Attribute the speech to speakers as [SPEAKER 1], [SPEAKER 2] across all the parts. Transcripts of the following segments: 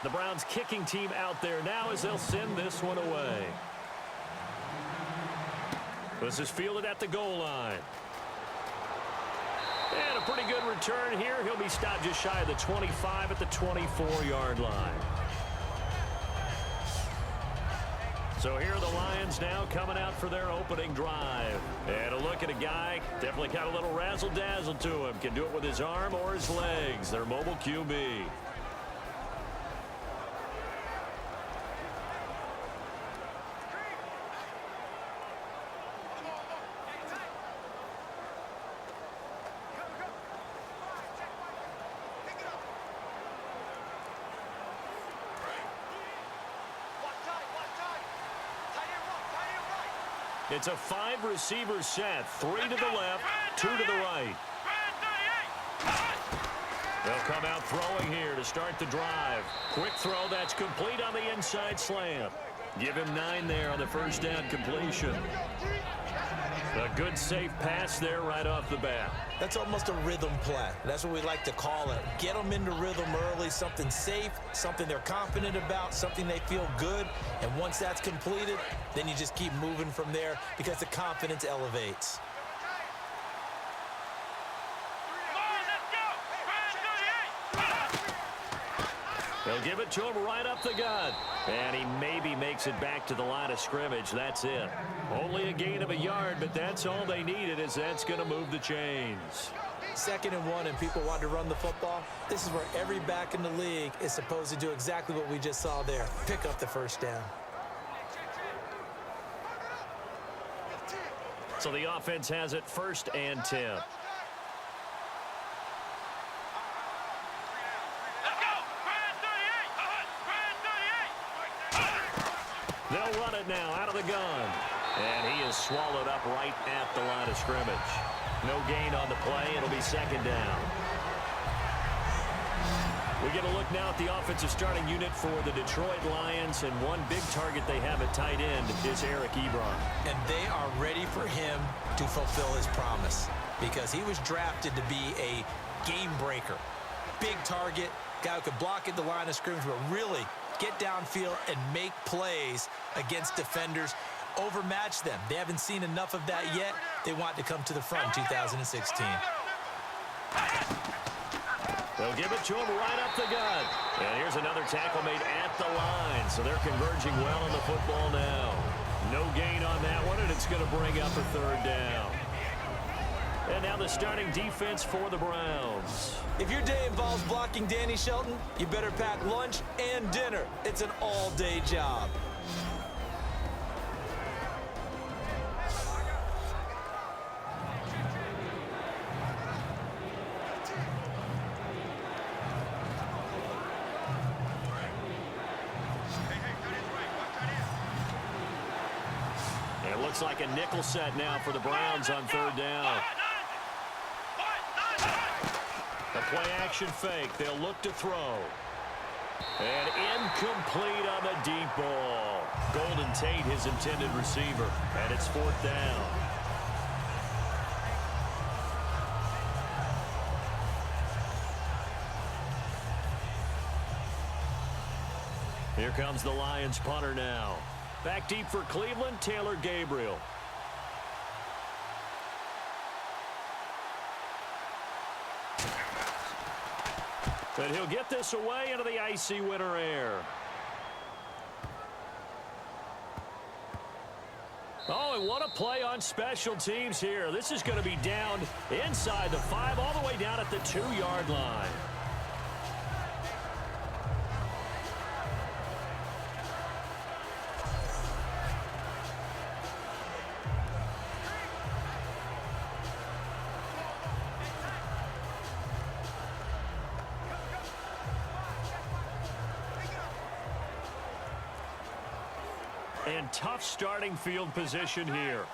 [SPEAKER 1] The Browns kicking team out there now as they'll send this one away. This is fielded at the goal line. And a pretty good return here. He'll be stopped just shy of the 25 at the 24-yard line. So here are the Lions now coming out for their opening drive. And a look at a guy, definitely got a little razzle-dazzle to him. Can do it with his arm or his legs. Their mobile QB. It's a 5-receiver set. 3 to the left, 2 to the right. They'll come out throwing here to start the drive. Quick throw that's complete on the inside slant. Give him 9 there on the first down completion. A good safe pass there right off the bat.
[SPEAKER 2] That's almost a rhythm play. That's what we like to call it. Get them into rhythm early, something safe, something they're confident about, something they feel good. And once that's completed, then you just keep moving from there because the confidence elevates.
[SPEAKER 1] They'll give it to him right up the gut. And he maybe makes it back to the line of scrimmage. That's it. Only a gain of a yard, but that's all they needed, as that's going to move the chains.
[SPEAKER 2] 2nd and 1 and people want to run the football. This is where every back in the league is supposed to do exactly what we just saw there. Pick up the first down.
[SPEAKER 1] So the offense has it 1st and 10. They'll run it now out of the gun. And he is swallowed up right at the line of scrimmage. No gain on the play. It'll be 2nd down. We get a look now at the offensive starting unit for the Detroit Lions. And one big target they have at tight end is Eric Ebron.
[SPEAKER 2] And they are ready for him to fulfill his promise because he was drafted to be a game breaker. Big target, guy who could block at the line of scrimmage, but really get downfield and make plays against defenders, overmatch them. They haven't seen enough of that yet. They want to come to the front in 2016.
[SPEAKER 1] They'll give it to him right up the gut. And here's another tackle made at the line. So they're converging well on the football now. No gain on that one, and it's going to bring up a 3rd down. And now the starting defense for the Browns.
[SPEAKER 2] If your day involves blocking Danny Shelton, you better pack lunch and dinner. It's an all-day job.
[SPEAKER 1] And it looks like a nickel set now for the Browns on 3rd down. A play-action fake. They'll look to throw. And incomplete on the deep ball. Golden Tate, his intended receiver. And it's 4th down. Here comes the Lions punter now. Back deep for Cleveland, Taylor Gabriel. But he'll get this away into the icy winter air. Oh, and what a play on special teams here. This is going to be down inside the 5, all the way down at the 2-yard line. And tough starting field position here.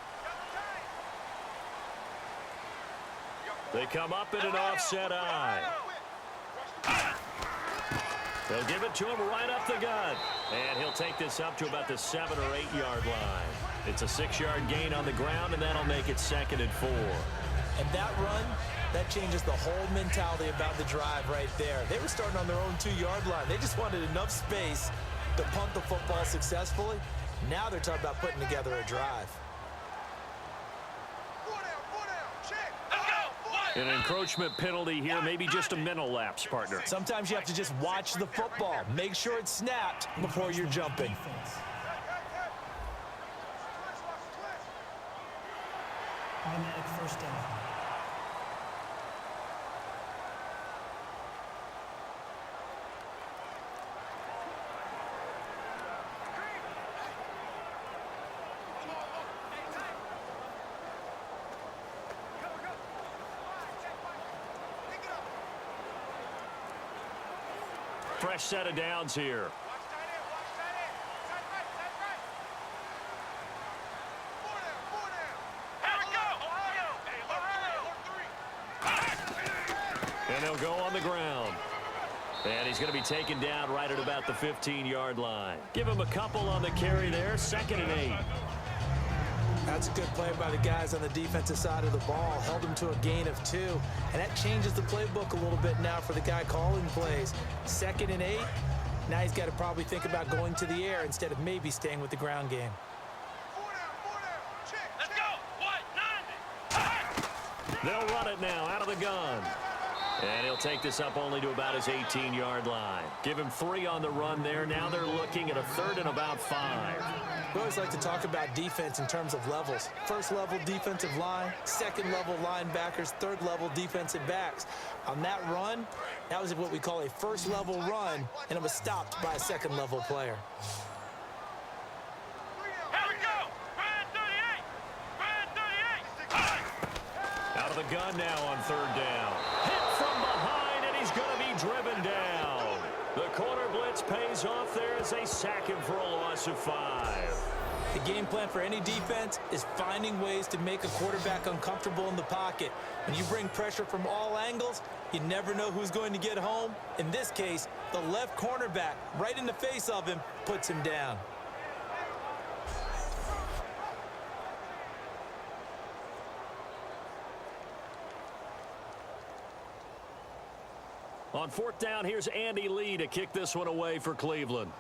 [SPEAKER 1] They come up in an offset eye. They'll give it to him right up the gut. And he'll take this up to about the 7 or 8 yard line. It's a 6-yard gain on the ground, and that'll make it 2nd and 4.
[SPEAKER 2] And that run, that changes the whole mentality about the drive right there. They were starting on their own 2-yard line. They just wanted enough space to punt the football successfully. Now they're talking about putting together a drive.
[SPEAKER 1] An encroachment penalty here, maybe just a mental lapse, partner.
[SPEAKER 2] Sometimes you have to just watch the football. Make sure it's snapped before you're jumping.
[SPEAKER 3] Automatic first down.
[SPEAKER 1] Fresh set of downs here. And they'll go on the ground. And he's going to be taken down right at about the 15-yard line. Give him a couple on the carry there. 2nd and 8.
[SPEAKER 2] That's a good play by the guys on the defensive side of the ball. Held him to a gain of 2. And that changes the playbook a little bit now for the guy calling plays. 2nd and 8. Now he's got to probably think about going to the air instead of maybe staying with the ground game.
[SPEAKER 4] Let's go.
[SPEAKER 1] They'll run it now out of the gun. And he'll take this up only to about his 18-yard line. Give him 3 on the run there. Now they're looking at a 3rd and about 5.
[SPEAKER 2] We always like to talk about defense in terms of levels. 1st level defensive line, 2nd level linebackers, 3rd level defensive backs. On that run, that was what we call a 1st level run, and it was stopped by a 2nd level player.
[SPEAKER 4] Here we go. Brad 38.
[SPEAKER 1] Out of the gun now on 3rd down. Hit from behind, and he's going to be driven down. The corner blitz pays off there as they sack him for a loss of 5.
[SPEAKER 2] The game plan for any defense is finding ways to make a quarterback uncomfortable in the pocket. When you bring pressure from all angles, you never know who's going to get home. In this case, the left cornerback, right in the face of him, puts him down.
[SPEAKER 1] On 4th down, here's Andy Lee to kick this one away for Cleveland.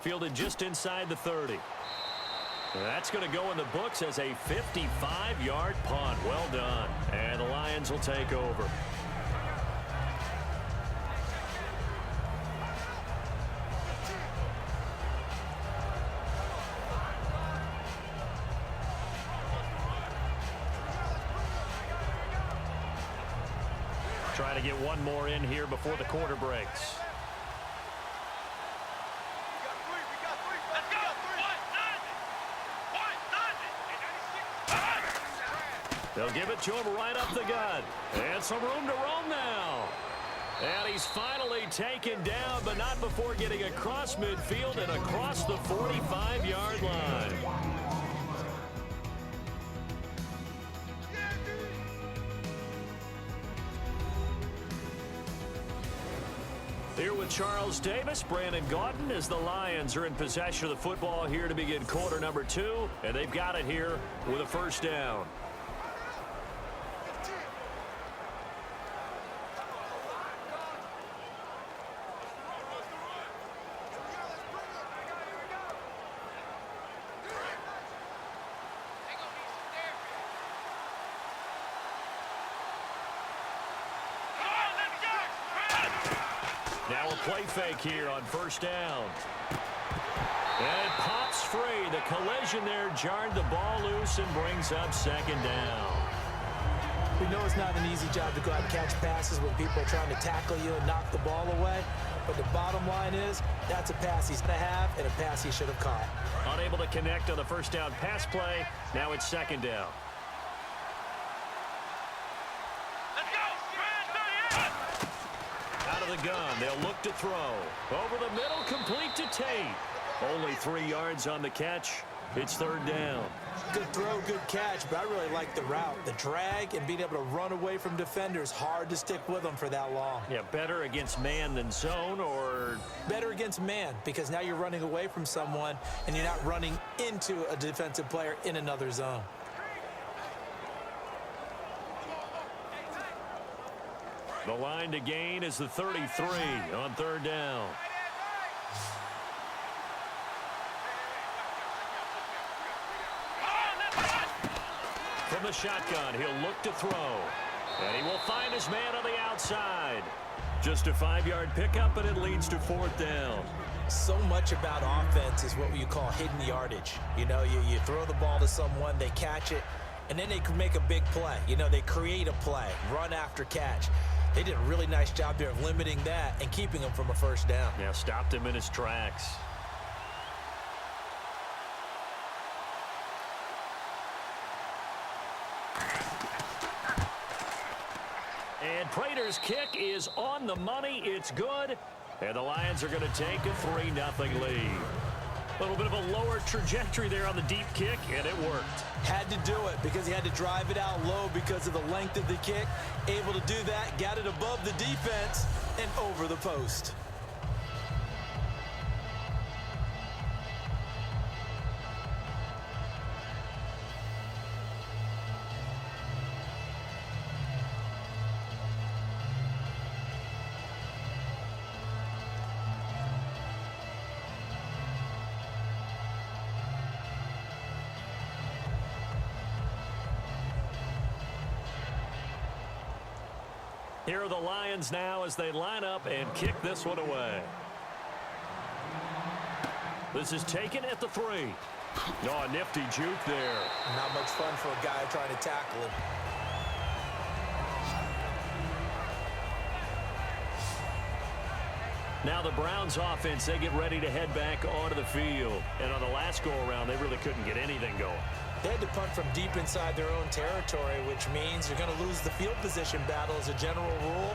[SPEAKER 1] Fielded just inside the 30. That's going to go in the books as a 55-yard punt. Well done. And the Lions will take over. Trying to get one more in here before the quarter breaks. They'll give it to him right up the gut. And some room to roam now. And he's finally taken down, but not before getting across midfield and across the 45-yard line. Here with Charles Davis, Brandon Gaudin, as the Lions are in possession of the football here to begin quarter number 2. And they've got it here with a 1st down. Now a play fake here on 1st down. And it pops free. The collision there jarred the ball loose and brings up 2nd down.
[SPEAKER 2] We know it's not an easy job to go out and catch passes when people are trying to tackle you and knock the ball away. But the bottom line is, that's a pass he's going to have and a pass he should have caught.
[SPEAKER 1] Unable to connect on the 1st down pass play. Now it's 2nd down. Out of the gun, they'll look to throw. Over the middle, complete to Tate. Only 3 yards on the catch. It's third down.
[SPEAKER 2] Good throw, good catch, but I really like the route. The drag and being able to run away from defenders, hard to stick with them for that long.
[SPEAKER 1] Yeah, better against man than zone, or
[SPEAKER 2] better against man, because now you're running away from someone and you're not running into a defensive player in another zone.
[SPEAKER 1] The line to gain is the 33 on third down. From the shotgun, he'll look to throw. And he will find his man on the outside. Just a 5-yard pickup, and it leads to fourth down.
[SPEAKER 2] So much about offense is what you call hidden yardage. You know, you throw the ball to someone, they catch it, and then they can make a big play. You know, they create a play, run after catch. They did a really nice job there of limiting that and keeping him from a first down.
[SPEAKER 1] Yeah, stopped him in his tracks. And Prater's kick is on the money. It's good. And the Lions are going to take a 3-0 lead. A little bit of a lower trajectory there on the deep kick, and it worked.
[SPEAKER 2] Had to do it because he had to drive it out low because of the length of the kick. Able to do that, got it above the defense and over the post.
[SPEAKER 1] Here are the Lions now as they line up and kick this one away. This is taken at the 3. Oh, a nifty juke there.
[SPEAKER 2] Not much fun for a guy trying to tackle him.
[SPEAKER 1] Now the Browns offense, they get ready to head back onto the field. And on the last go-around, they really couldn't get anything going.
[SPEAKER 2] They had to punt from deep inside their own territory, which means you're going to lose the field position battle as a general rule.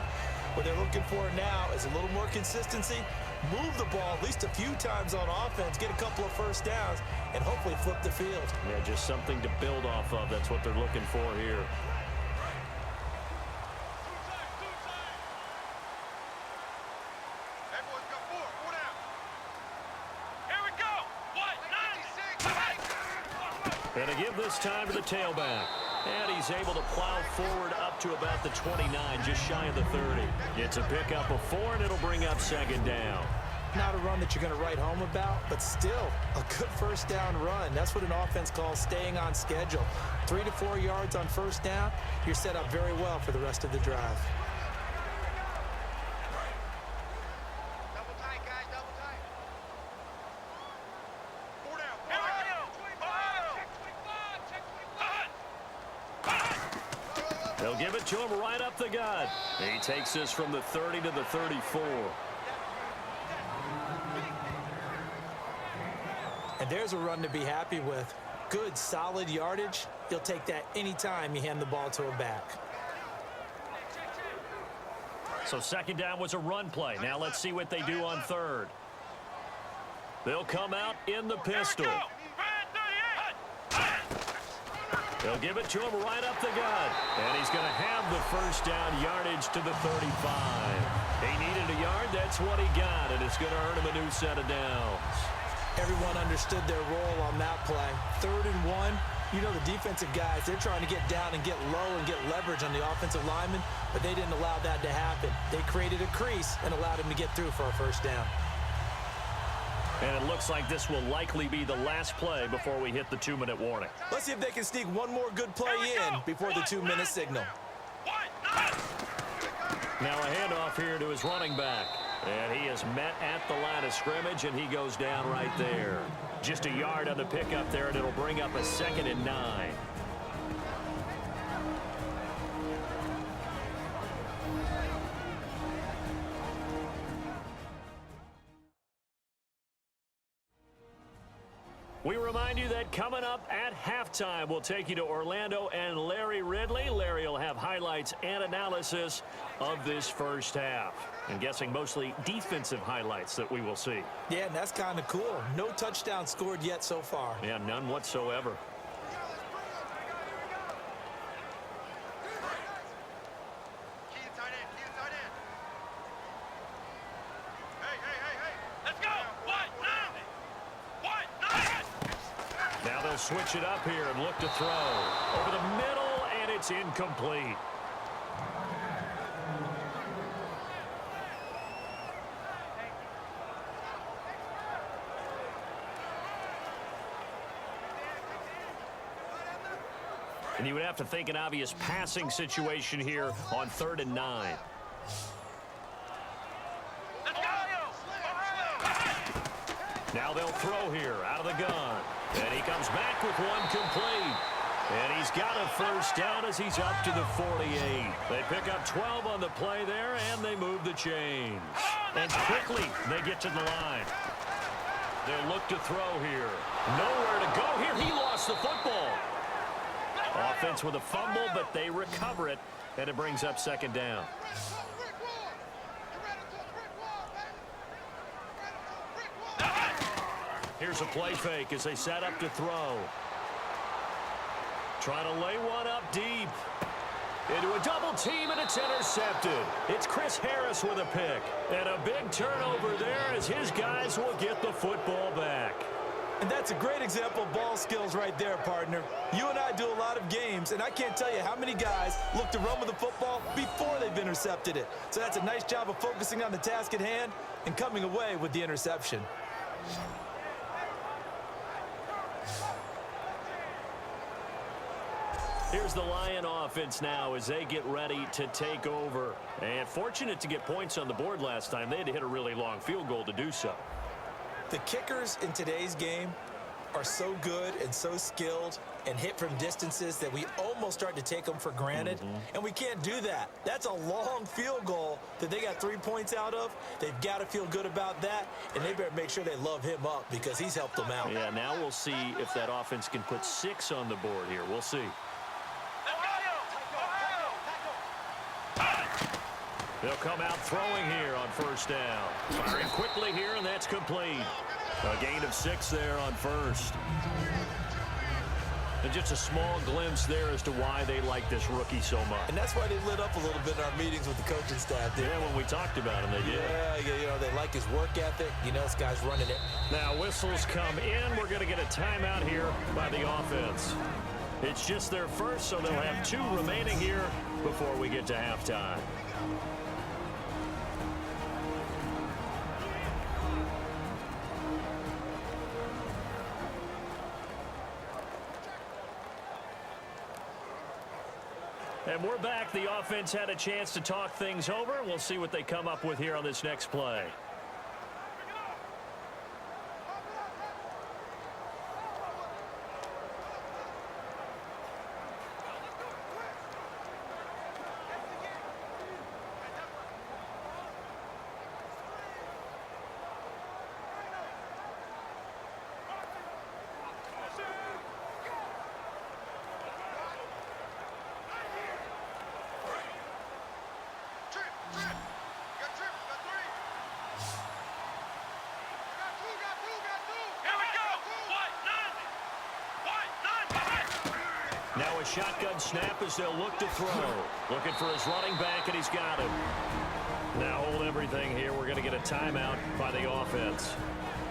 [SPEAKER 2] What they're looking for now is a little more consistency, move the ball at least a few times on offense, get a couple of first downs, and hopefully flip the field.
[SPEAKER 1] Yeah, just something to build off of. That's what they're looking for here. And to give this time to the tailback. And he's able to plow forward up to about the 29, just shy of the 30. It's a pickup of 4, and it'll bring up second down.
[SPEAKER 2] Not a run that you're going to write home about, but still a good first down run. That's what an offense calls staying on schedule. 3 to 4 yards on first down, you're set up very well for the rest of the drive.
[SPEAKER 1] They'll give it to him right up the gut. He takes this from the 30 to the 34.
[SPEAKER 2] And there's a run to be happy with. Good, solid yardage. He'll take that anytime you hand the ball to him back.
[SPEAKER 1] So second down was a run play. Now let's see what they do on third. They'll come out in the pistol. They'll give it to him right up the gut. And he's going to have the first down yardage to the 35. He needed a yard. That's what he got. And it's going to earn him a new set of downs.
[SPEAKER 2] Everyone understood their role on that play. 3rd and 1. You know the defensive guys, they're trying to get down and get low and get leverage on the offensive lineman, but they didn't allow that to happen. They created a crease and allowed him to get through for a first down.
[SPEAKER 1] And it looks like this will likely be the last play before we hit the 2-minute warning.
[SPEAKER 2] Let's see if they can sneak one more good play in before the 2-minute signal.
[SPEAKER 1] Now a handoff here to his running back. And he is met at the line of scrimmage, and he goes down right there. Just a yard on the pickup there, and it'll bring up a 2nd and 9. We remind you that coming up at halftime, we'll take you to Orlando and Larry Ridley. Larry will have highlights and analysis of this first half. I'm guessing mostly defensive highlights that we will see.
[SPEAKER 2] Yeah, and that's kind of cool. No touchdown scored yet so far.
[SPEAKER 1] Yeah, none whatsoever. Now they'll switch it up here and look to throw. Over the middle, and it's incomplete. And you would have to think an obvious passing situation here on 3rd and 9. Now they'll throw here out of the gun. And he comes back with one complete. And he's got a first down as he's up to the 48. They pick up 12 on the play there, and they move the chains. And quickly, they get to the line. They'll look to throw here. Nowhere to go here. He lost the football. Offense with a fumble, but they recover it, and it brings up 2nd down. Here's a play fake as they set up to throw. Trying to lay one up deep. Into a double team, and it's intercepted. It's Chris Harris with a pick. And a big turnover there as his guys will get the football back.
[SPEAKER 2] And that's a great example of ball skills right there, partner. You and I do a lot of games, and I can't tell you how many guys look to run with the football before they've intercepted it. So that's a nice job of focusing on the task at hand and coming away with the interception.
[SPEAKER 1] Here's the Lion offense now as they get ready to take over. And fortunate to get points on the board last time. They had to hit a really long field goal to do so.
[SPEAKER 2] The kickers in today's game are so good and so skilled and hit from distances that we almost start to take them for granted. And we can't do that. That's a long field goal that they got 3 points out of. They've got to feel good about that, and they better make sure they love him up because he's helped them out.
[SPEAKER 1] Yeah, now we'll see if that offense can put 6 on the board here. We'll see. They'll come out throwing here on 1st down. Firing quickly here, and that's complete. A gain of 6 there on 1st. And just a small glimpse there as to why they like this rookie so much.
[SPEAKER 2] And that's why they lit up a little bit in our meetings with the coaching staff.
[SPEAKER 1] Yeah, when we talked about him, they did.
[SPEAKER 2] Yeah, you know, they like his work ethic. You know, this guy's running it.
[SPEAKER 1] Now whistles come in. We're going to get a timeout here by the offense. It's just their first, so they'll have 2 remaining here before we get to halftime. And we're back. The offense had a chance to talk things over. We'll see what they come up with here on this next play. Now a shotgun snap as they'll look to throw. Looking for his running back, and he's got him. Now hold everything here. We're going to get a timeout by the offense.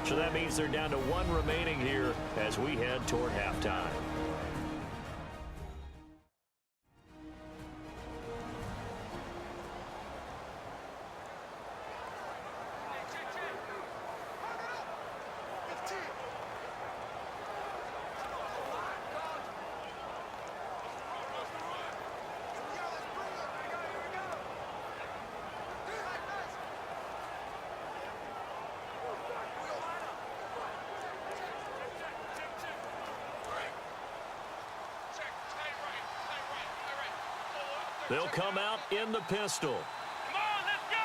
[SPEAKER 1] So that means they're down to 1 remaining here as we head toward halftime. They'll come out in the pistol.
[SPEAKER 4] Come on, let's go.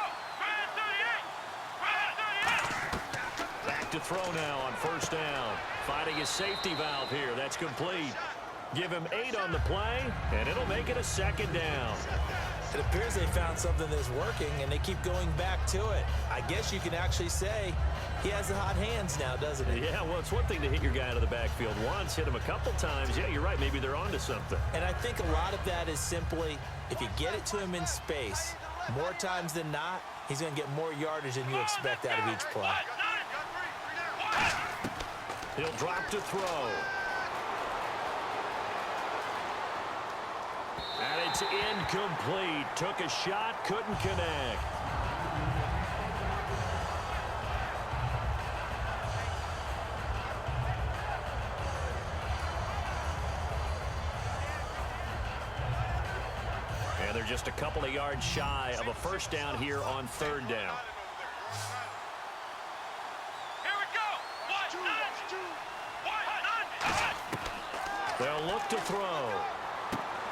[SPEAKER 4] Back
[SPEAKER 1] to throw now on first down. Finding his safety valve here. That's complete. Give him 8 on the play, and it'll make it a second down.
[SPEAKER 2] It appears they found something that's working, and they keep going back to it. I guess you can actually say he has the hot hands now, doesn't he?
[SPEAKER 1] Yeah, well, it's one thing to hit your guy out of the backfield once, hit him a couple times. Yeah, you're right. Maybe they're onto something.
[SPEAKER 2] And I think a lot of that is simply if you get it to him in space, more times than not, he's going to get more yardage than you expect out of each play.
[SPEAKER 1] He'll drop to throw. And it's incomplete. Took a shot, couldn't connect. And they're just a couple of yards shy of a first down here on third down.
[SPEAKER 4] Here we go.
[SPEAKER 1] They'll look to throw.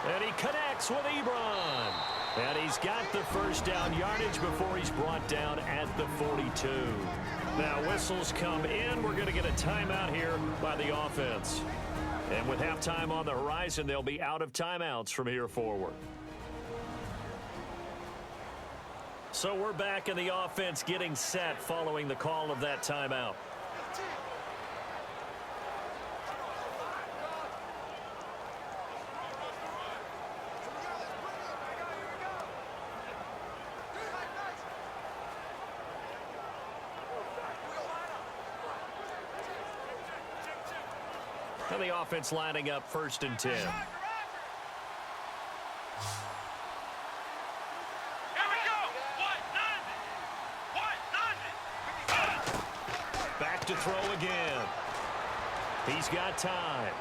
[SPEAKER 1] And he connects with Ebron. And he's got the first down yardage before he's brought down at the 42. Now whistles come in. We're going to get a timeout here by the offense. And with halftime on the horizon, they'll be out of timeouts from here forward. So we're back in the offense getting set following the call of that timeout. And the offense lining up 1st and 10.
[SPEAKER 4] Here we go.
[SPEAKER 1] Back to throw again. He's got time.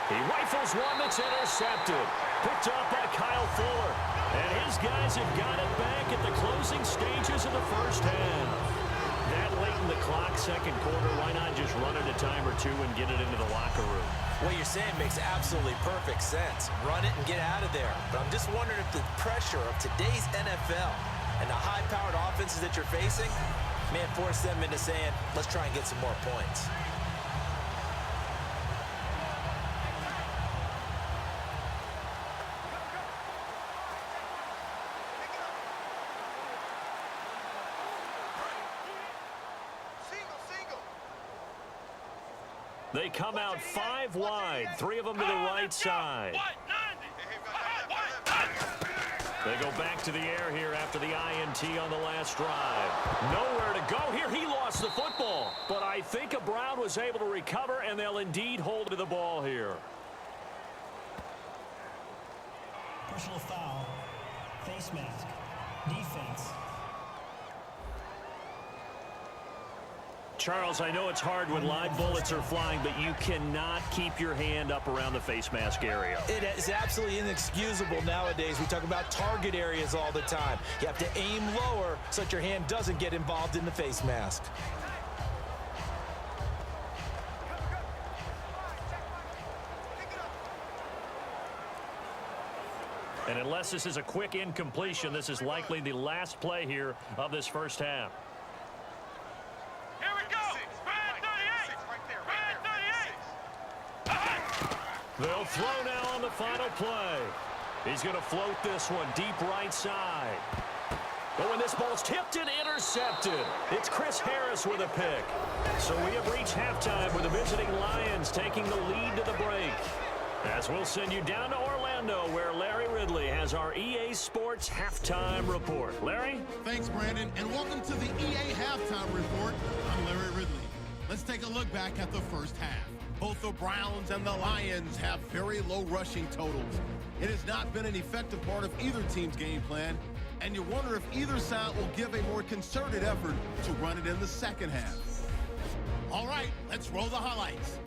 [SPEAKER 1] He rifles one that's intercepted. Picked up by Kyle Fuller. And his guys have got it back at the closing stages of the first half. That late in the clock, second quarter, why not just run it a time or two and get it into the locker room?
[SPEAKER 2] What you're saying makes absolutely perfect sense. Run it and get out of there. But I'm just wondering if the pressure of today's NFL and the high-powered offenses that you're facing may have forced them into saying, let's try and get some more points.
[SPEAKER 1] They come out 5 wide, 3 of them to the right side. They go back to the air here after the INT on the last drive. Nowhere to go here. He lost the football. But I think Brown was able to recover, and they'll indeed hold to the ball here.
[SPEAKER 3] Personal foul. Face mask. Defense.
[SPEAKER 1] Charles, I know it's hard when live bullets are flying, but you cannot keep your hand up around the face mask area.
[SPEAKER 2] It is absolutely inexcusable nowadays. We talk about target areas all the time. You have to aim lower so that your hand doesn't get involved in the face mask.
[SPEAKER 1] And unless this is a quick incompletion, this is likely the last play here of this first half. They'll throw now on the final play. He's going to float this one deep right side. But when this ball's tipped and intercepted, it's Chris Harris with a pick. So we have reached halftime with the visiting Lions taking the lead to the break. As we'll send you down to Orlando, where Larry Ridley has our EA Sports Halftime Report. Larry?
[SPEAKER 5] Thanks, Brandon, and welcome to the EA Halftime Report. I'm Larry Ridley. Let's take a look back at the first half. Both the Browns and the Lions have very low rushing totals. It has not been an effective part of either team's game plan, and you wonder if either side will give a more concerted effort to run it in the second half. All right, let's roll the highlights.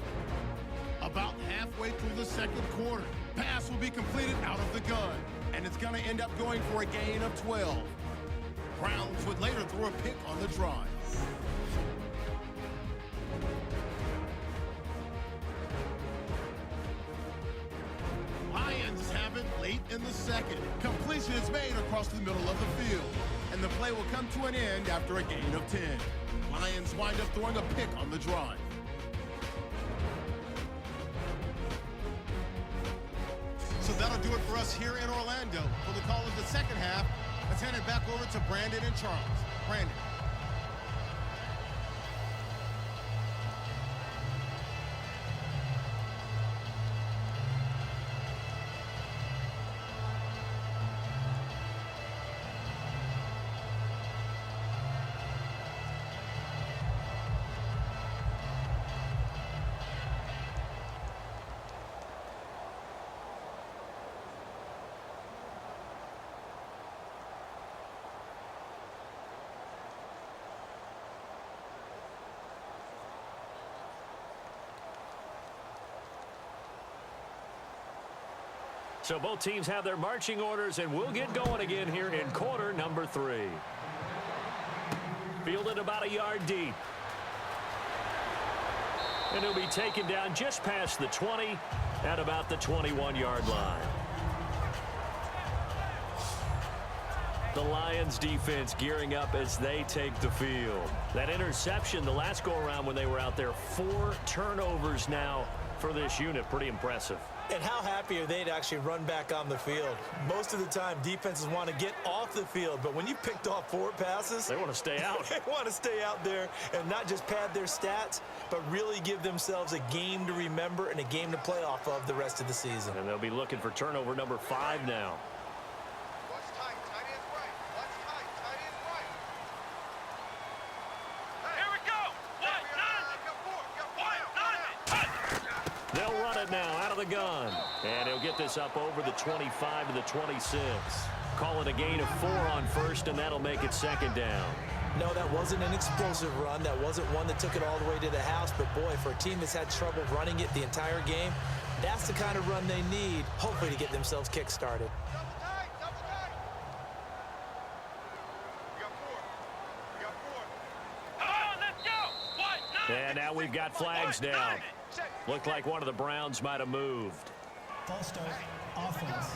[SPEAKER 5] About halfway through the second quarter, pass will be completed out of the gun, and it's going to end up going for a gain of 12. Browns would later throw a pick on the drive. Lions have it late in the second. Completion is made across the middle of the field, and the play will come to an end after a gain of 10. Lions wind up throwing a pick on the drive. So that'll do it for us here in Orlando. For the call of the second half, let's hand it back over to Brandon and Charles. Brandon.
[SPEAKER 1] So both teams have their marching orders, and we'll get going again here in quarter number 3. Fielded about a yard deep. And he'll be taken down just past the 20 at about the 21-yard line. The Lions defense gearing up as they take the field. That interception the last go-around when they were out there, 4 turnovers now for this unit. Pretty impressive.
[SPEAKER 2] And how happy are they to actually run back on the field? Most of the time, defenses want to get off the field, but when you picked off 4 passes,
[SPEAKER 1] they want to stay out.
[SPEAKER 2] They want to stay out there and not just pad their stats, but really give themselves a game to remember and a game to play off of the rest of the season.
[SPEAKER 1] And they'll be looking for turnover number 5 now. Now out of the gun, and he'll get this up over the 25 to the 26. Call it a gain of 4 on first, and that'll make it second down.
[SPEAKER 2] No, that wasn't an explosive run. That wasn't one that took it all the way to the house. But, boy, for a team that's had trouble running it the entire game, that's the kind of run they need, hopefully, to get themselves kick-started.
[SPEAKER 1] And now we've got flags down. Looked like one of the Browns might have moved.
[SPEAKER 3] False start, offense.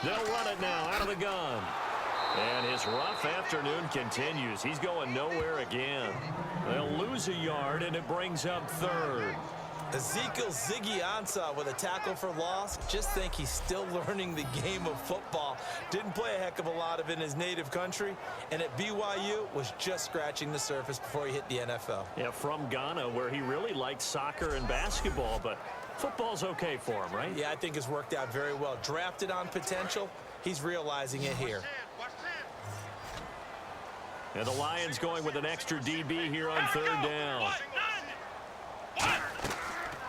[SPEAKER 1] They'll run it now out of the gun. And his rough afternoon continues. He's going nowhere again. They'll lose a yard, and it brings up third.
[SPEAKER 2] Ezekiel Ziggy Ansah with a tackle for loss. Just think he's still learning the game of football. Didn't play a heck of a lot of it in his native country, and at BYU was just scratching the surface before he hit the NFL.
[SPEAKER 1] Yeah, from Ghana, where he really liked soccer and basketball, but football's okay for him, right?
[SPEAKER 2] Yeah, I think it's worked out very well. Drafted on potential, he's realizing it here.
[SPEAKER 1] And the Lions going with an extra DB here on third down.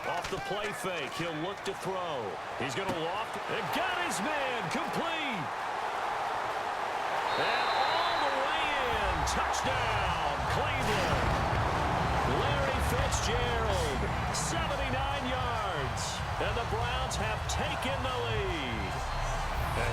[SPEAKER 1] Off the play fake, he'll look to throw. He's going to loft and got his man complete. And all the way in, touchdown, Cleveland. Larry Fitzgerald, 79 yards, and the Browns have taken the lead.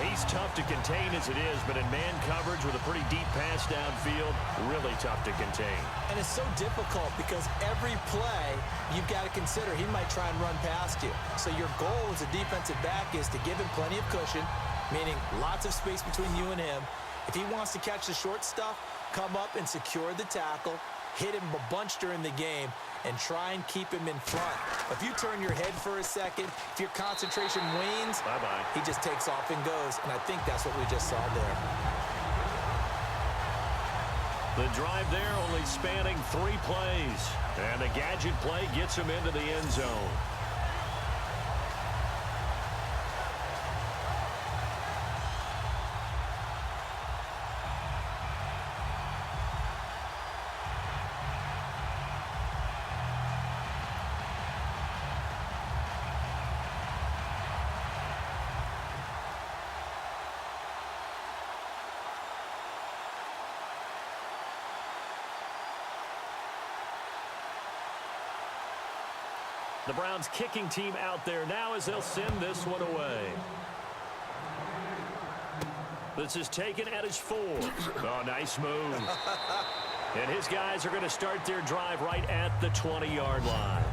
[SPEAKER 1] He's tough to contain as it is, but in man coverage with a pretty deep pass downfield, really tough to contain.
[SPEAKER 2] And it's so difficult because every play you've got to consider he might try and run past you. So your goal as a defensive back is to give him plenty of cushion, meaning lots of space between you and him. If he wants to catch the short stuff, come up and secure the tackle, hit him a bunch during the game, and try and keep him in front. If you turn your head for a second, if your concentration wanes,
[SPEAKER 1] bye-bye,
[SPEAKER 2] he just takes off and goes, and I think that's what we just saw there.
[SPEAKER 1] The drive there only spanning 3 plays, and the gadget play gets him into the end zone. The Browns kicking team out there now as they'll send this one away. This is taken at his 4. Oh, nice move. And his guys are going to start their drive right at the 20-yard line.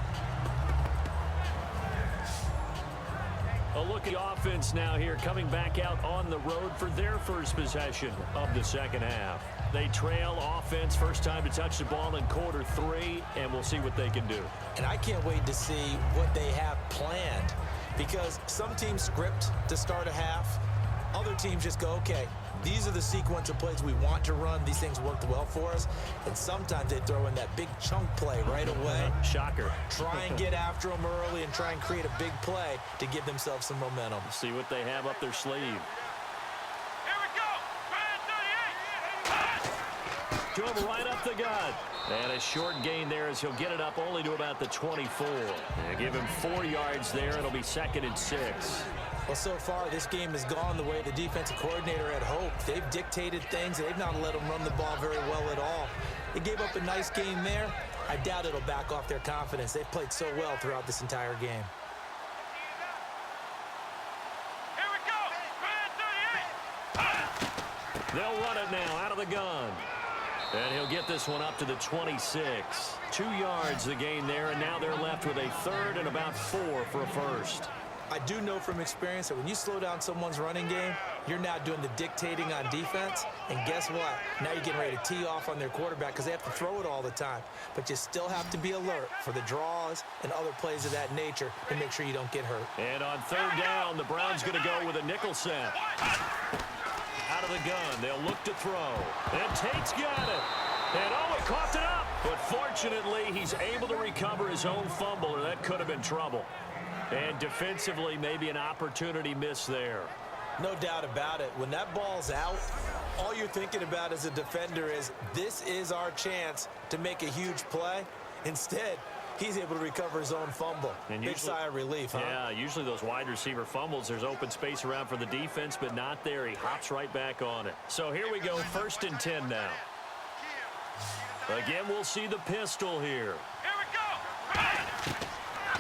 [SPEAKER 1] A look at the offense now here, coming back out on the road for their first possession of the second half. They trail offense, first time to touch the ball in quarter 3, and we'll see what they can do.
[SPEAKER 2] And I can't wait to see what they have planned, because some teams script to start a half. Other teams just go, okay, these are the sequence of plays we want to run. These things worked well for us. And sometimes they throw in that big chunk play right away.
[SPEAKER 1] Shocker.
[SPEAKER 2] Try and get after them early and try and create a big play to give themselves some momentum.
[SPEAKER 1] See what they have up their sleeve.
[SPEAKER 4] Here we go.
[SPEAKER 1] To him right up the gut. And a short gain there as he'll get it up only to about the 24. And give him 4 yards there. It'll be 2nd and 6.
[SPEAKER 2] Well, so far, this game has gone the way the defensive coordinator had hoped. They've dictated things. They've not let them run the ball very well at all. They gave up a nice game there. I doubt it'll back off their confidence. They've played so well throughout this entire game.
[SPEAKER 4] Here we go. Brand 38.
[SPEAKER 1] They'll run it now out of the gun. And he'll get this one up to the 26. 2 yards the gain there, and now they're left with a 3rd and about 4 for a first.
[SPEAKER 2] I do know from experience that when you slow down someone's running game, you're now doing the dictating on defense. And guess what? Now you're getting ready to tee off on their quarterback because they have to throw it all the time. But you still have to be alert for the draws and other plays of that nature to make sure you don't get hurt.
[SPEAKER 1] And on 3rd down, the Browns going to go with a nickel set. Out of the gun, they'll look to throw. And Tate's got it. And oh, he coughed it up. But fortunately, he's able to recover his own fumble, or that could have been trouble. And defensively, maybe an opportunity miss there.
[SPEAKER 2] No doubt about it. When that ball's out, all you're thinking about as a defender is, this is our chance to make a huge play. Instead, he's able to recover his own fumble. And big sigh of relief, huh?
[SPEAKER 1] Yeah, usually those wide receiver fumbles, there's open space around for the defense, but not there. He hops right back on it. So here we go, 1st and 10 now. Again, we'll see the pistol here.
[SPEAKER 4] Here we go.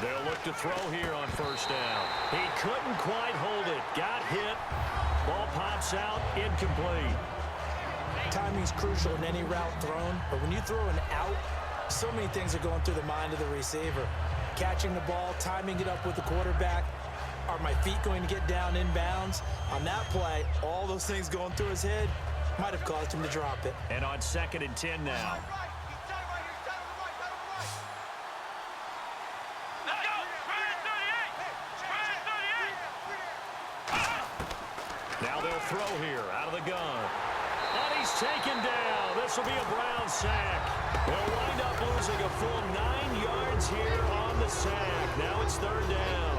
[SPEAKER 1] They'll look to throw here on 1st down. He couldn't quite hold it. Got hit. Ball pops out. Incomplete.
[SPEAKER 2] Timing's crucial in any route thrown, but when you throw an out, so many things are going through the mind of the receiver. Catching the ball, timing it up with the quarterback. Are my feet going to get down inbounds? On that play, all those things going through his head might have caused him to drop it.
[SPEAKER 1] And on 2nd and 10 now. Now they'll throw here out of the gun. And he's taken down. This will be a Brown sack. They'll wind up losing a full 9 yards here on the sack. Now it's 3rd down.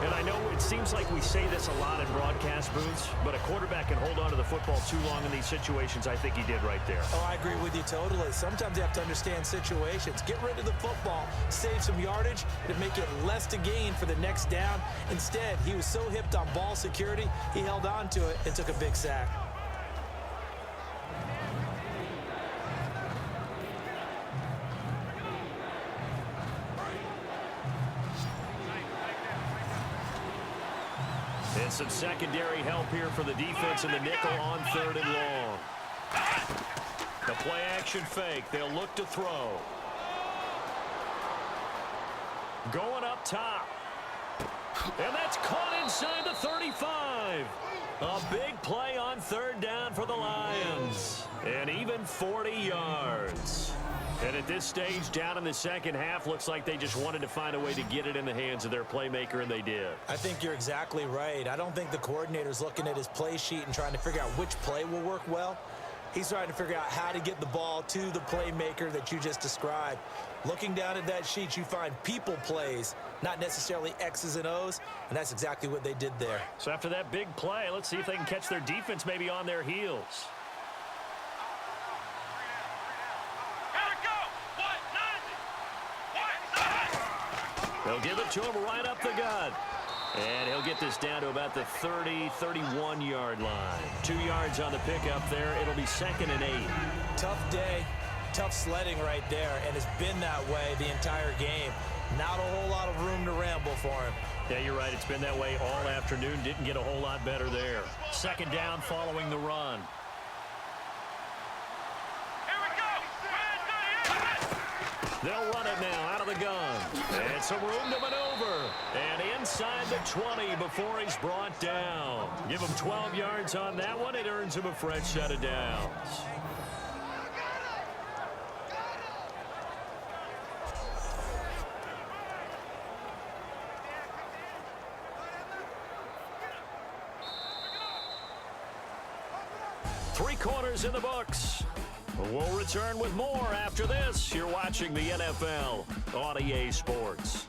[SPEAKER 1] And I know it seems like we say this a lot in broadcast booths, but a quarterback can hold on to the football too long in these situations. I think he did right there.
[SPEAKER 2] Oh, I agree with you totally. Sometimes you have to understand situations. Get rid of the football, save some yardage to make it less to gain for the next down. Instead, he was so hipped on ball security, he held on to it and took a big sack.
[SPEAKER 1] And some secondary help here for the defense in the nickel on 3rd and long. The play action fake. They'll look to throw. Going up top. And that's caught inside the 35. A big play on 3rd down for the Lions. And even 40 yards. And at this stage, down in the second half, looks like they just wanted to find a way to get it in the hands of their playmaker, and they did.
[SPEAKER 2] I think you're exactly right. I don't think the coordinator's looking at his play sheet and trying to figure out which play will work well. He's trying to figure out how to get the ball to the playmaker that you just described. Looking down at that sheet, you find people plays, not necessarily X's and O's, and that's exactly what they did there.
[SPEAKER 1] So after that big play, let's see if they can catch their defense maybe on their heels. They'll give it to him right up the gut. And he'll get this down to about the 30, 31-yard line. 2 yards on the pickup there. It'll be 2nd and 8.
[SPEAKER 2] Tough day, tough sledding right there, and it's been that way the entire game. Not a whole lot of room to ramble for him.
[SPEAKER 1] Yeah, you're right. It's been that way all afternoon. Didn't get a whole lot better there. Second down following the run.
[SPEAKER 4] Here we go.
[SPEAKER 1] They'll run it now out of the gun. And some room to maneuver. And inside the 20 before he's brought down. Give him 12 yards on that one. It earns him a fresh set of downs. Three quarters in the books. We'll return with more after this. You're watching the NFL on EA Sports.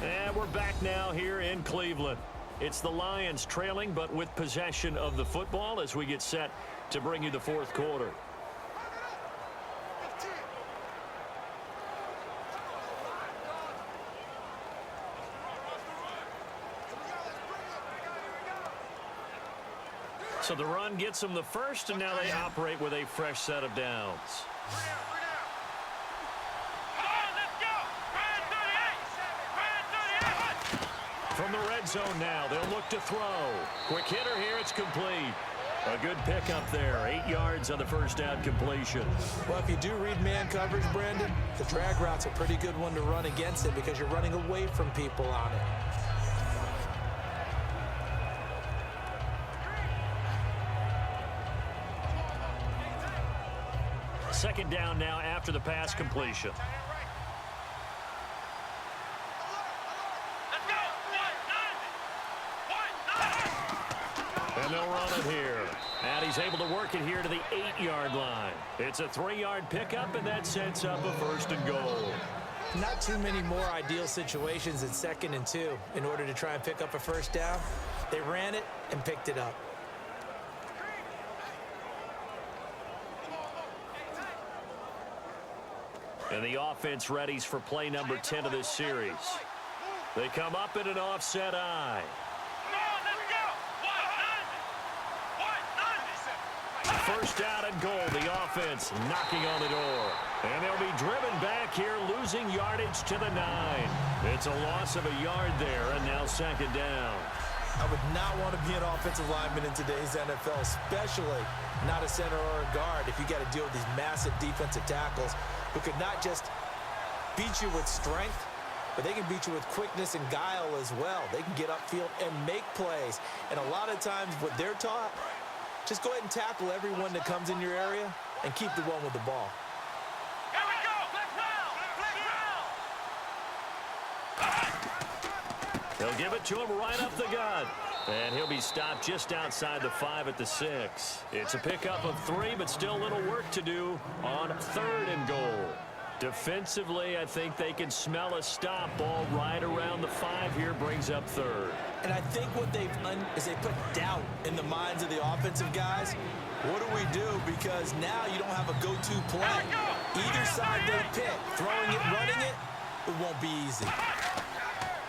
[SPEAKER 1] And we're back now here in Cleveland. It's the Lions trailing, but with possession of the football as we get set to bring you the fourth quarter. So the run gets them the first, and now they operate with a fresh set of downs. From the red zone now, they'll look to throw. Quick hitter here, it's complete. A good pickup there, 8 yards on the first down completion.
[SPEAKER 2] Well, if you do read man coverage, Brandon, the drag route's a pretty good one to run against it because you're running away from people on it.
[SPEAKER 1] Second down now after the pass completion. And they'll run it here. And he's able to work it here to the 8-yard line. It's a 3-yard pickup, and that sets up a first and goal.
[SPEAKER 2] Not too many more ideal situations than 2nd and 2 in order to try and pick up a first down. They ran it and picked it up.
[SPEAKER 1] And the offense readies for play number 10 of this series. They come up in an offset eye. First down and goal. The offense knocking on the door. And they'll be driven back here, losing yardage to the 9. It's a loss of a yard there, and now second down.
[SPEAKER 2] I would not want to be an offensive lineman in today's NFL, especially not a center or a guard if you got to deal with these massive defensive tackles who could not just beat you with strength, but they can beat you with quickness and guile as well. They can get upfield and make plays. And a lot of times what they're taught, just go ahead and tackle everyone that comes in your area and keep the one with the ball.
[SPEAKER 4] Here we go.
[SPEAKER 1] They'll give it to him right up the gut. And he'll be stopped just outside the 5 at the 6. It's a pickup of 3, but still a little work to do on 3rd and goal. Defensively, I think they can smell a stop ball right around the 5 here, brings up 3rd.
[SPEAKER 2] And I think what they've done is they put doubt in the minds of the offensive guys. What do we do? Because now you don't have a go-to play. Either side they pick, throwing it, running it, it won't be easy.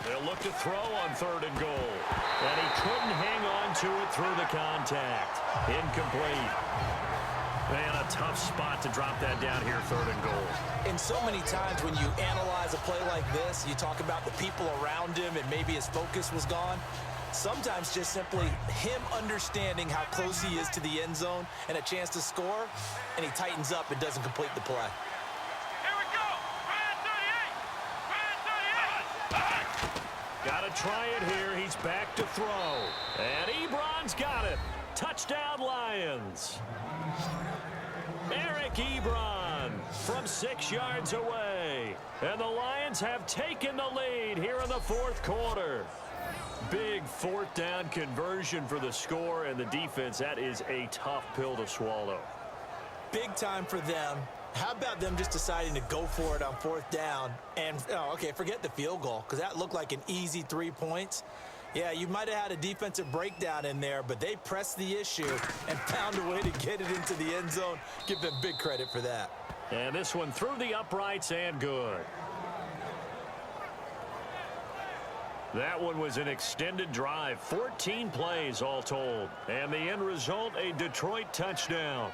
[SPEAKER 1] They'll look to throw on 3rd and goal. And he couldn't hang on to it through the contact. Incomplete. Man, a tough spot to drop that down here, 3rd and goal.
[SPEAKER 2] And so many times when you analyze a play like this, you talk about the people around him and maybe his focus was gone. Sometimes just simply him understanding how close he is to the end zone and a chance to score, and he tightens up and doesn't complete the play.
[SPEAKER 4] Here we go. Red 38.
[SPEAKER 1] Got to try it here. He's back to throw. And Ebron's got it. Touchdown, Lions. Eric Ebron from 6 yards away. And the Lions have taken the lead here in the fourth quarter. Big 4th down conversion for the score, and the defense, that is a tough pill to swallow.
[SPEAKER 2] Big time for them. How about them just deciding to go for it on 4th down? And, okay, forget the field goal, because that looked like an easy 3 points. Yeah, you might have had a defensive breakdown in there, but they pressed the issue and found a way to get it into the end zone. Give them big credit for that.
[SPEAKER 1] And this one through the uprights and good. That one was an extended drive, 14 plays all told. And the end result, a Detroit touchdown.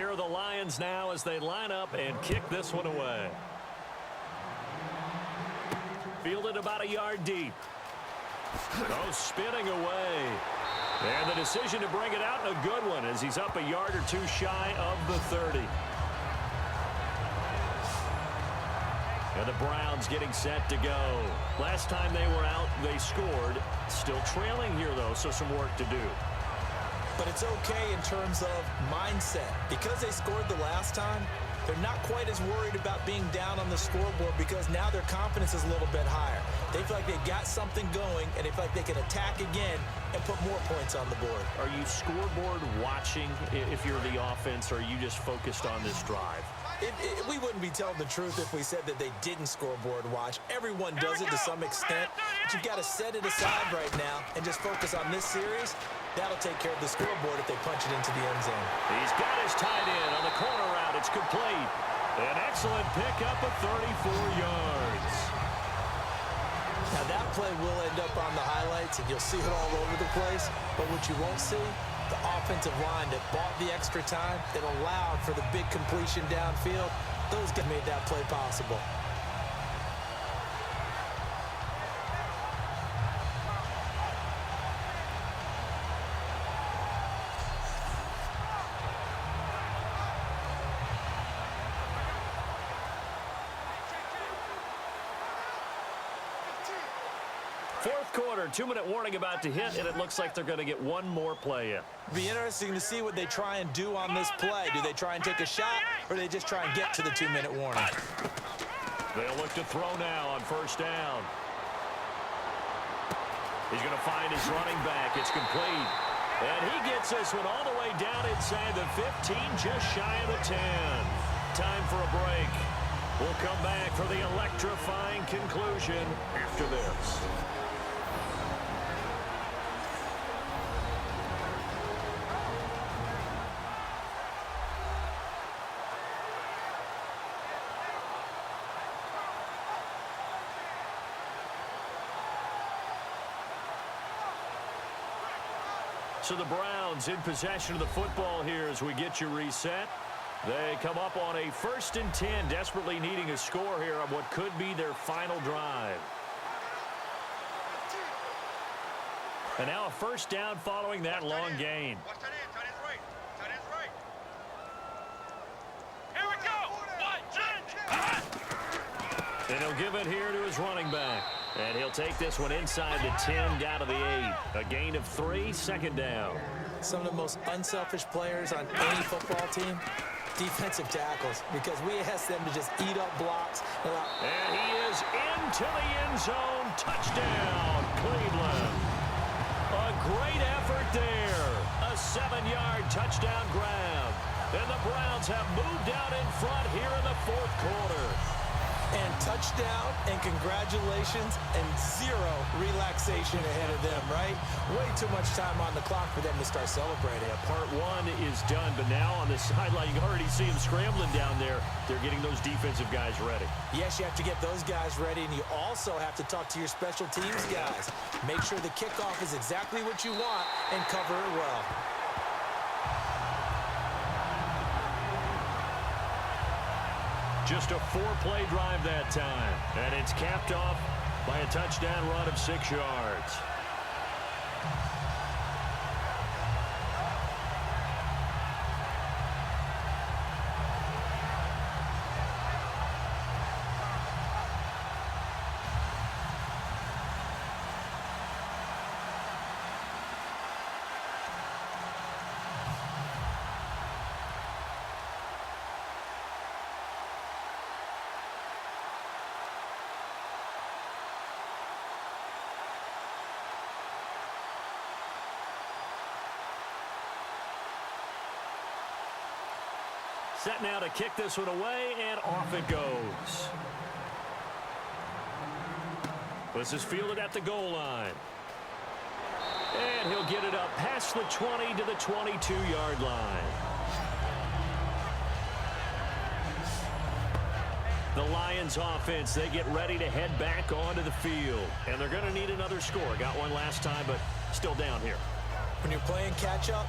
[SPEAKER 1] Here are the Lions now as they line up and kick this one away. Fielded about a yard deep. Oh, spinning away. And the decision to bring it out, a good one, as he's up a yard or two shy of the 30. And the Browns getting set to go. Last time they were out, they scored. Still trailing here, though, so some work to do.
[SPEAKER 2] But it's okay in terms of mindset. Because they scored the last time, they're not quite as worried about being down on the scoreboard because now their confidence is a little bit higher. They feel like they've got something going, and they feel like they can attack again and put more points on the board.
[SPEAKER 1] Are you scoreboard watching if you're the offense, or are you just focused on this drive?
[SPEAKER 2] We wouldn't be telling the truth if we said that they didn't scoreboard watch. Everyone does it to some extent. But you've got to set it aside right now and just focus on this series. That'll take care of the scoreboard if they punch it into the end zone.
[SPEAKER 1] He's got his tight end on the corner route. It's complete. An excellent pickup of 34 yards.
[SPEAKER 2] Now that play will end up on the highlights, and you'll see it all over the place. But what you won't see, the offensive line that bought the extra time, that allowed for the big completion downfield, those guys made that play possible.
[SPEAKER 1] Fourth quarter, 2-minute warning about to hit, and it looks like they're going to get one more play in.
[SPEAKER 2] Be interesting to see what they try and do on this play. Do they try and take a shot, or do they just try and get to the 2-minute warning?
[SPEAKER 1] They'll look to throw now on first down. He's going to find his running back. It's complete. And he gets this one all the way down inside the 15, just shy of the 10. Time for a break. We'll come back for the electrifying conclusion after this. So the Browns in possession of the football here as we get you reset. They come up on a 1st and 10, desperately needing a score here on what could be their final drive. And now a first down following that long gain.
[SPEAKER 4] Watch that end. Tight end's right. Tight end's right. Here we go. 1, 2, 3.
[SPEAKER 1] And he'll give it here to his running back. And he'll take this one inside the 10, down to the 8. A gain of 3, second down.
[SPEAKER 2] Some of the most unselfish players on any football team, defensive tackles, because we ask them to just eat up blocks.
[SPEAKER 1] And he is into the end zone. Touchdown, Cleveland. A great effort there. A 7-yard touchdown grab. And the Browns have moved out in front here in the fourth quarter.
[SPEAKER 2] And touchdown, and congratulations, and 0 relaxation ahead of them, right? Way too much time on the clock for them to start celebrating.
[SPEAKER 1] Yeah, part 1 is done, but now on the sideline, you can already see them scrambling down there. They're getting those defensive guys ready.
[SPEAKER 2] Yes, you have to get those guys ready, and you also have to talk to your special teams guys. Make sure the kickoff is exactly what you want and cover it well.
[SPEAKER 1] Just a 4-play drive that time, and it's capped off by a touchdown run of 6 yards. Set now to kick this one away, and off it goes. This is fielded at the goal line. And he'll get it up past the 20 to the 22-yard line. The Lions offense, they get ready to head back onto the field. And they're going to need another score. Got one last time, but still down here.
[SPEAKER 2] When you're playing catch-up,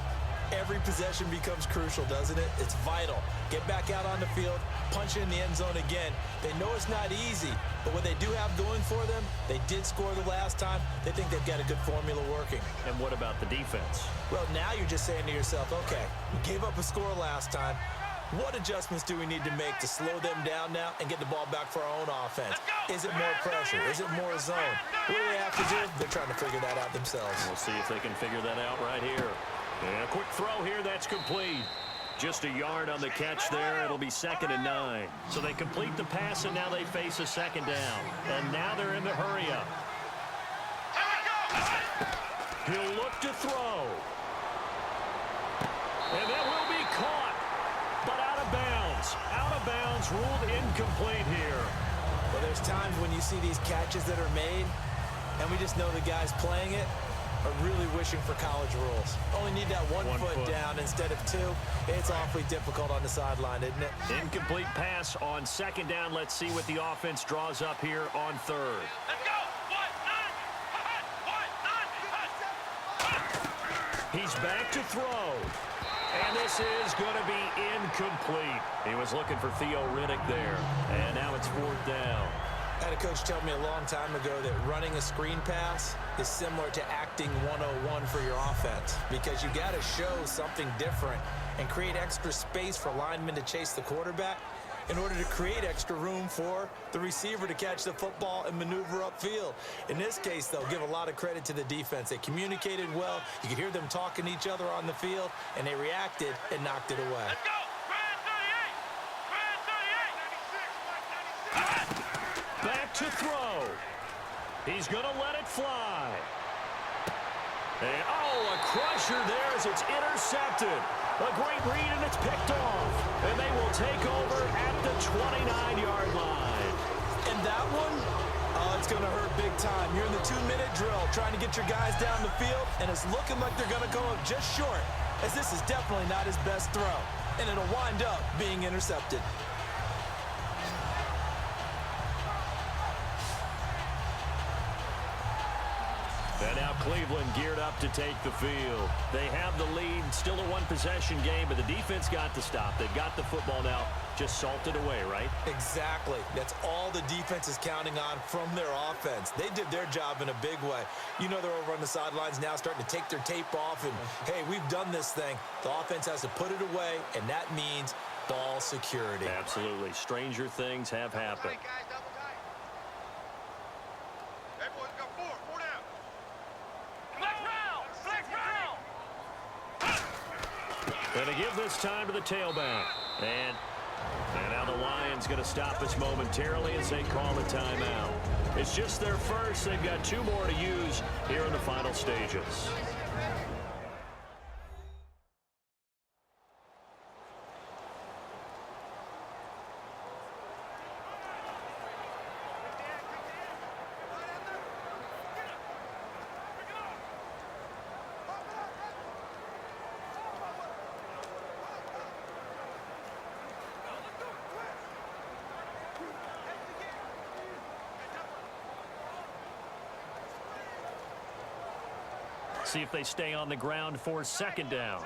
[SPEAKER 2] Every possession becomes crucial, doesn't it? It's vital. Get back out on the field, punch in the end zone again. They know it's not easy, but what they do have going for them, they did score the last time. They think they've got a good formula working.
[SPEAKER 1] And what about the defense?
[SPEAKER 2] Well, now you're just saying to yourself, okay, we gave up a score last time. What adjustments do we need to make to slow them down now and get the ball back for our own offense? Is it more pressure? Is it more zone? What do they have to do? They're trying to figure that out themselves.
[SPEAKER 1] We'll see if they can figure that out right here. And a quick throw here, that's complete. Just a yard on the catch there. It'll be 2nd and 9. So they complete the pass, and now they face a 2nd down. And now they're in the hurry up. He'll look to throw. And that will be caught, but out of bounds. Out of bounds, ruled incomplete here.
[SPEAKER 2] Well, there's times when you see these catches that are made, and we just know the guys playing it are really wishing for college rules. Only need that one foot down instead of 2. It's awfully difficult on the sideline, isn't it?
[SPEAKER 1] Incomplete pass on 2nd down. Let's see what the offense draws up here on 3rd.
[SPEAKER 4] Let's go.
[SPEAKER 1] He's back to throw. And this is going to be incomplete. He was looking for Theo Riddick there. And now it's 4th down.
[SPEAKER 2] I had a coach tell me a long time ago that running a screen pass is similar to acting 101 for your offense, because you got to show something different and create extra space for linemen to chase the quarterback in order to create extra room for the receiver to catch the football and maneuver upfield. In this case, though, give a lot of credit to the defense. They communicated well. You could hear them talking to each other on the field, and they reacted and knocked it away.
[SPEAKER 4] Let's go.
[SPEAKER 1] Back to throw. He's going to let it fly. And, oh, a crusher there as it's intercepted. A great read, and it's picked off. And they will take over at the 29-yard line.
[SPEAKER 2] And that one, it's going to hurt big time. You're in the 2-minute drill trying to get your guys down the field, and it's looking like they're going to go up just short, as this is definitely not his best throw. And it'll wind up being intercepted.
[SPEAKER 1] And now Cleveland geared up to take the field. They have the lead, still a one-possession game, but the defense got to stop. They've got the football now, just salted away, right?
[SPEAKER 2] Exactly. That's all the defense is counting on from their offense. They did their job in a big way. You know they're over on the sidelines now starting to take their tape off, and, hey, we've done this thing. The offense has to put it away, and that means ball security.
[SPEAKER 1] Absolutely. Stranger things have happened.
[SPEAKER 4] Guys, double tight. Everyone's got 4 down.
[SPEAKER 1] Going to give this time to the tailback. And now the Lions going to stop us momentarily as they call a timeout. It's just their first. They've got 2 more to use here in the final stages. See if they stay on the ground for 2nd down.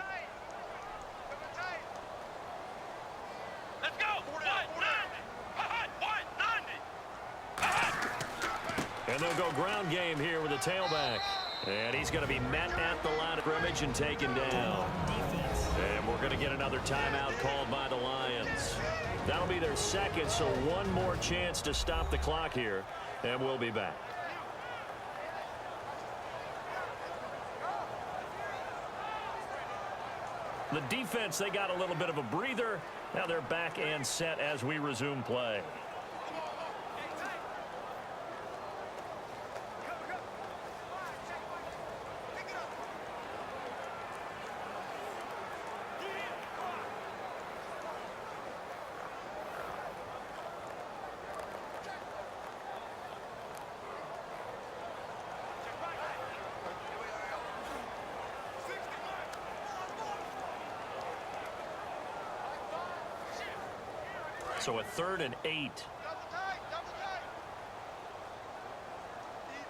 [SPEAKER 4] Let's go. 190.
[SPEAKER 1] And they'll go ground game here with the tailback. And he's going to be met at the line of scrimmage and taken down. And we're going to get another timeout called by the Lions. That'll be their 2nd, so one more chance to stop the clock here. And we'll be back. The defense, they got a little bit of a breather. Now they're back and set as we resume play. So a 3rd and 8.
[SPEAKER 4] Double tight. Even.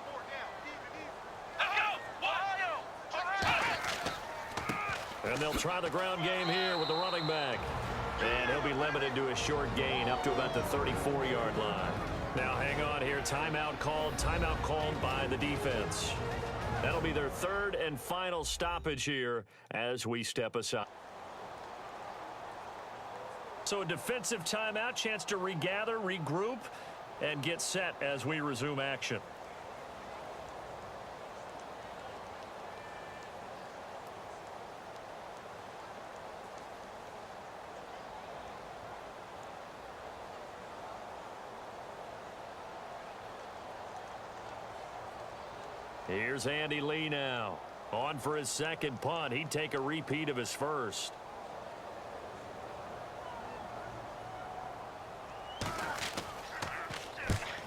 [SPEAKER 4] 4 down. Even. Let's go.
[SPEAKER 1] And they'll try the ground game here with the running back. And he'll be limited to a short gain up to about the 34-yard line. Now hang on here. Timeout called by the defense. That'll be their third and final stoppage here as we step aside. So a defensive timeout, chance to regather, regroup, and get set as we resume action. Here's Andy Lee now. On for his second punt. He'd take a repeat of his first.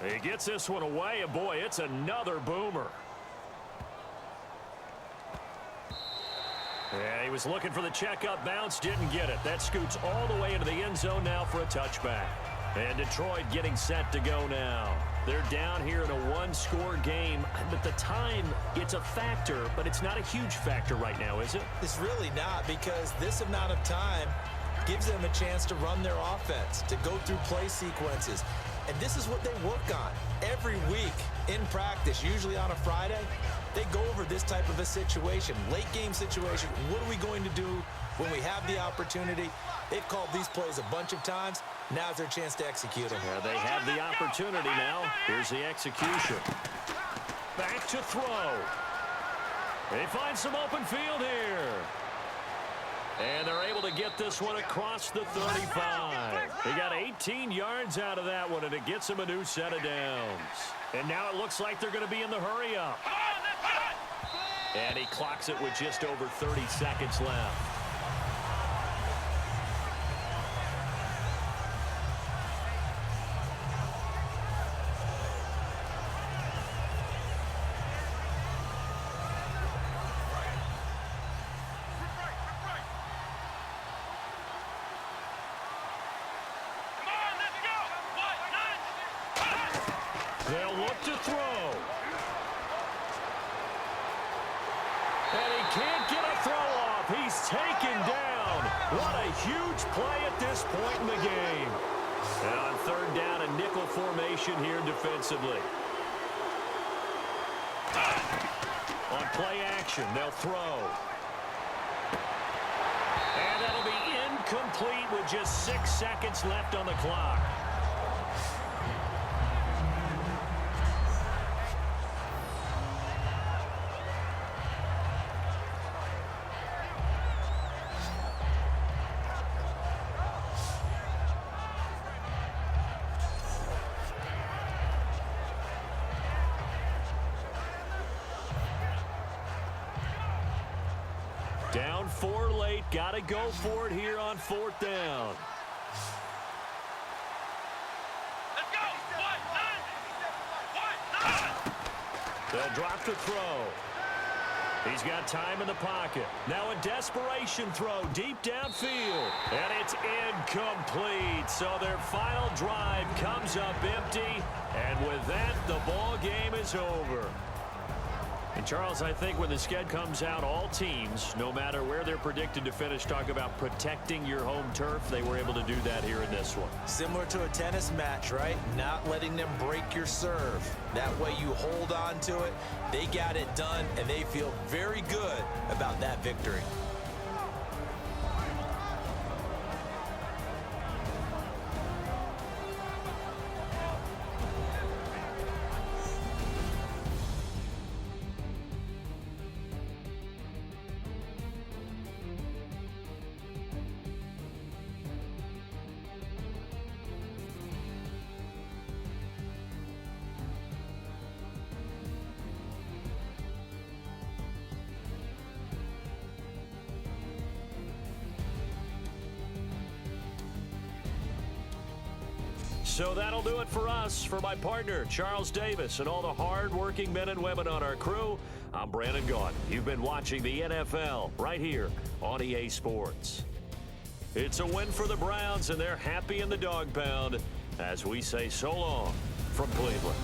[SPEAKER 1] He gets this one away, and boy, it's another boomer. Yeah, he was looking for the checkup bounce, didn't get it. That scoots all the way into the end zone now for a touchback. And Detroit getting set to go now. They're down here in a one-score game. At the time, it's a factor, but it's not a huge factor right now, is it?
[SPEAKER 2] It's really not, because this amount of time gives them a chance to run their offense, to go through play sequences. And this is what they work on every week in practice, usually on a Friday. They go over this type of a situation, late game situation. What are we going to do when we have the opportunity? They've called these plays a bunch of times. Now's their chance to execute them.
[SPEAKER 1] Yeah, they have the opportunity now. Here's the execution. Back to throw. They find some open field here. And they're able to get this one across the 35. They got 18 yards out of that one, and it gets them a new set of downs. And now it looks like they're going to be in the hurry-up. And he clocks it with just over 30 seconds left. They'll look to throw. And he can't get a throw off. He's taken down. What a huge play at this point in the game. And on third down, a nickel formation here defensively. On play action, they'll throw. And that'll be incomplete with just 6 seconds left on the clock. Down 4 late. Got to go for it here on fourth down.
[SPEAKER 4] Let's go.
[SPEAKER 1] They'll drop the throw. He's got time in the pocket. Now a desperation throw deep downfield. And it's incomplete. So their final drive comes up empty. And with that, the ball game is over. And, Charles, I think when the sked comes out, all teams, no matter where they're predicted to finish, talk about protecting your home turf. They were able to do that here in this one.
[SPEAKER 2] Similar to a tennis match, right? Not letting them break your serve. That way you hold on to it. They got it done, and they feel very good about that victory.
[SPEAKER 1] So that'll do it for us. For my partner, Charles Davis, and all the hard-working men and women on our crew, I'm Brandon Gaudin. You've been watching the NFL right here on EA Sports. It's a win for the Browns, and they're happy in the dog pound as we say so long from Cleveland.